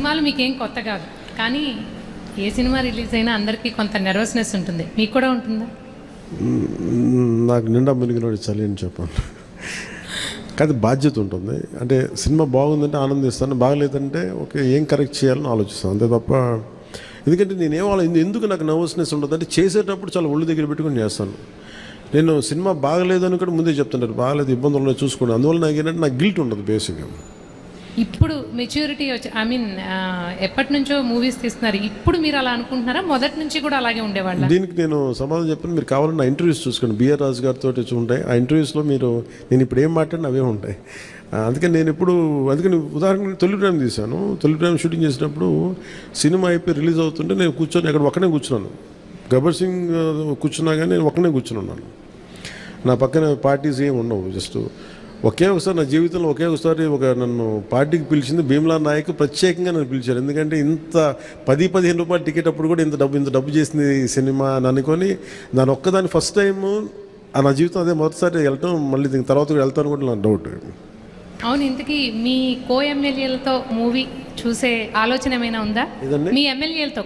సినిమాలు మీకేం కొత్త కాదు, కానీ ఏ సినిమా రిలీజ్ అయినా అందరికీ కొంత నర్వస్నెస్ ఉంటుంది. మీకు కూడా ఉంటుందా? నాకు నిండా మునిగినోడు చలి అని చెప్పాను. కానీ బాధ్యత ఉంటుంది. అంటే సినిమా బాగుందంటే ఆనందిస్తాను, బాగలేదంటే ఓకే ఏం కరెక్ట్ చేయాలని ఆలోచిస్తాను, అంతే తప్ప. ఎందుకంటే ఎందుకు నాకు నర్వస్నెస్ ఉండదు అంటే చేసేటప్పుడు చాలా ఒళ్ళు దగ్గర పెట్టుకుని చేస్తాను. నేను సినిమా బాగలేదని కూడా ముందే చెప్తుంటారు, బాగలేదు ఇబ్బందులు ఉన్నాయి చూసుకోండి. అందువల్ల నాకు ఏంటంటే నాకు గిల్ట్ ఉండదు బేసిక్గా. ఇప్పుడు మెచ్యూరిటీ వచ్చి ఎప్పటి నుంచో మూవీస్ తీస్తున్నారు, ఇప్పుడు మీరు అలా అనుకుంటున్నారా? మొదటి నుంచి కూడా అలాగే ఉండేవాళ్ళ? దీనికి నేను సమాధానం చెప్పాను. మీరు కావాలని నా ఇంటర్వ్యూస్ చూసుకోండి, బిఆర్ రాజు గారితో ఉంటాయి. ఆ ఇంటర్వ్యూస్లో నేను ఇప్పుడు ఏం మాట్లాడినా అవే ఉంటాయి. అందుకని ఉదాహరణకు తొలి ప్రేమ తీశాను. తొలి ప్రేమ షూటింగ్ చేసినప్పుడు సినిమా అయిపోయి రిలీజ్ అవుతుంటే నేను కూర్చొని అక్కడ ఒక్కనే కూర్చున్నాను. గబ్బర్ సింగ్ కూర్చున్నా కానీ నేను ఒక్కనే కూర్చున్నాను. నా పక్కన పార్టీస్ ఏమి ఉండవు. జస్ట్ ఒకసారి నా జీవితంలో నన్ను పార్టీకి పిలిచింది భీమ్లా నాయక్. ప్రత్యేకంగా నన్ను పిలిచారు. ఎందుకంటే ఇంత 10-15 రూపాయలు టికెట్ అప్పుడు కూడా ఇంత డబ్బు చేసింది సినిమా అని అనుకొని దాని ఒక్కదాన్ని ఫస్ట్ టైము నా జీవితం అదే మొదటిసారి వెళ్ళటం. మళ్ళీ దీని తర్వాత కూడా వెళ్తాను కూడా నాకు డౌట్. అవును, ఇంతకీ మీ కో ఎమ్మెల్యేలతో మూవీ చూసే ఆలోచన ఏమైనా ఉందా? మీ ఎమ్మెల్యేలతో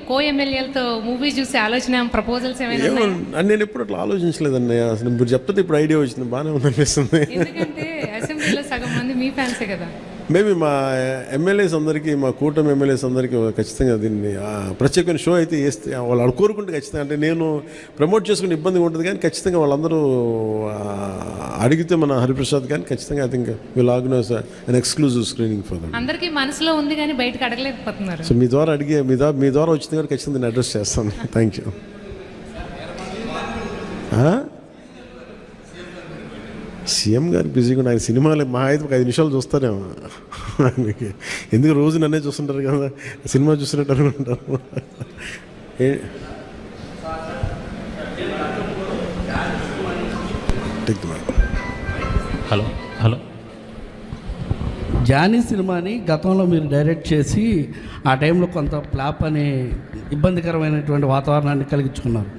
మూవీ చూసే ఆలోచన, ప్రపోజల్స్ ఏమైనా ఉన్నాయా? నేను ఎప్పుడు అట్లా ఆలోచించలేదండి. అసలు ఇప్పుడు చెప్తే ఇప్పుడు ఐడియా వచ్చింది, బాగానే ఉందనిపిస్తుంది. ఎందుకంటే అసెంబ్లీలో సగం మంది మీ ఫ్యాన్సే కదా. మేబీ మా ఎమ్మెల్యేస్ అందరికీ, మా కూటమి ఎమ్మెల్యేస్ అందరికీ ఖచ్చితంగా దీన్ని ప్రత్యేకమైన షో అయితే వేస్తే వాళ్ళు కోరుకుంటే ఖచ్చితంగా, అంటే నేను ప్రమోట్ చేసుకునే ఇబ్బందిగా ఉంటుంది కానీ ఖచ్చితంగా వాళ్ళందరూ అడిగితే మన హరిప్రసాద్ కానీ ఖచ్చితంగా I think will organise an exclusive screening for them. అందరికీ మనసులో ఉంది కానీ బయటకు అడగలేకపోతున్నారు. సో మీ ద్వారా వచ్చింది కానీ ఖచ్చితంగా నేను అడ్రస్ చేస్తాను. Thank you. సీఎం గారు బిజీగా ఆయన సినిమాలు మా అయితే ఒక 5 నిమిషాలు చూస్తారేమో. ఎందుకు రోజు నన్నే చూస్తుంటారు కదా, సినిమా చూసినట్టు అనుకుంటారు. హలో జానీ సినిమాని గతంలో మీరు డైరెక్ట్ చేసి ఆ టైంలో కొంత ఫ్లాప్ అనే ఇబ్బందికరమైనటువంటి వాతావరణాన్ని కలిగించుకున్నారు.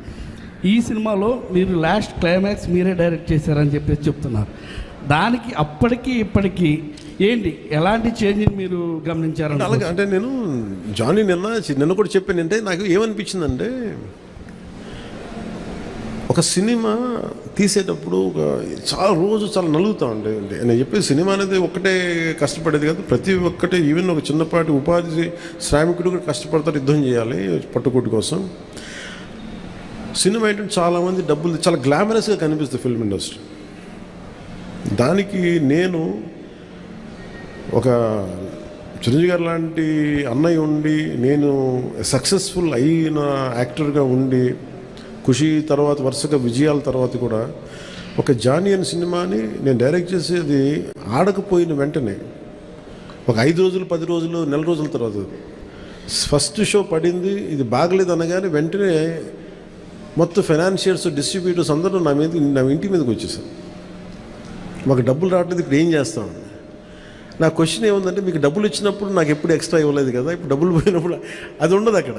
ఈ సినిమాలో మీరు లాస్ట్ క్లైమాక్స్ మీరే డైరెక్ట్ చేశారని చెప్పేసి చెప్తున్నారు. దానికి అప్పటికి ఇప్పటికీ ఏంటి, ఎలాంటి చేంజ్ని మీరు గమనించారు? అలాగే అంటే నేను జానీ నిన్న కూడా చెప్పాను. అంటే నాకు ఏమనిపించిందంటే ఒక సినిమా తీసేటప్పుడు చాలా నలుగుతూ ఉండే. నేను చెప్పేది సినిమా అనేది ఒక్కటే కష్టపడేది కాదు, ప్రతి ఒక్కటే. ఈవెన్ ఒక చిన్నపాటి ఉపాధి శ్రామికుడు కూడా కష్టపడతారు, యుద్ధం చేయాలి పట్టుకోటి కోసం. సినిమా ఏంటంటే చాలామంది డబ్బులు చాలా గ్లామరస్గా కనిపిస్తుంది ఫిల్మ్ ఇండస్ట్రీ. దానికి నేను ఒక చిరంజీవి గారు లాంటి అన్నయ్య ఉండి, నేను సక్సెస్ఫుల్ అయిన యాక్టర్గా ఉండి, ఖుషి తర్వాత వరుసగా విజయాల తర్వాత కూడా ఒక జానీ అనే సినిమాని నేను డైరెక్ట్ చేసేది ఆడకపోయిన వెంటనే ఒక 5 రోజులు 10 రోజులు నెల రోజుల తర్వాత ఫస్ట్ షో పడింది, ఇది బాగలేదు అనగానే వెంటనే మొత్తం ఫైనాన్షియర్స్, డిస్ట్రిబ్యూటర్స్ అందరూ నా ఇంటి మీదకి వచ్చేసారు. మాకు డబ్బులు రావట్లేదు, ఇప్పుడు ఏం చేస్తాం? నా క్వశ్చన్ ఏముందంటే, మీకు డబ్బులు ఇచ్చినప్పుడు నాకు ఎప్పుడు ఎక్స్ట్రా ఇవ్వలేదు కదా, ఇప్పుడు డబ్బులు పోయినప్పుడు అది ఉండదు అక్కడ.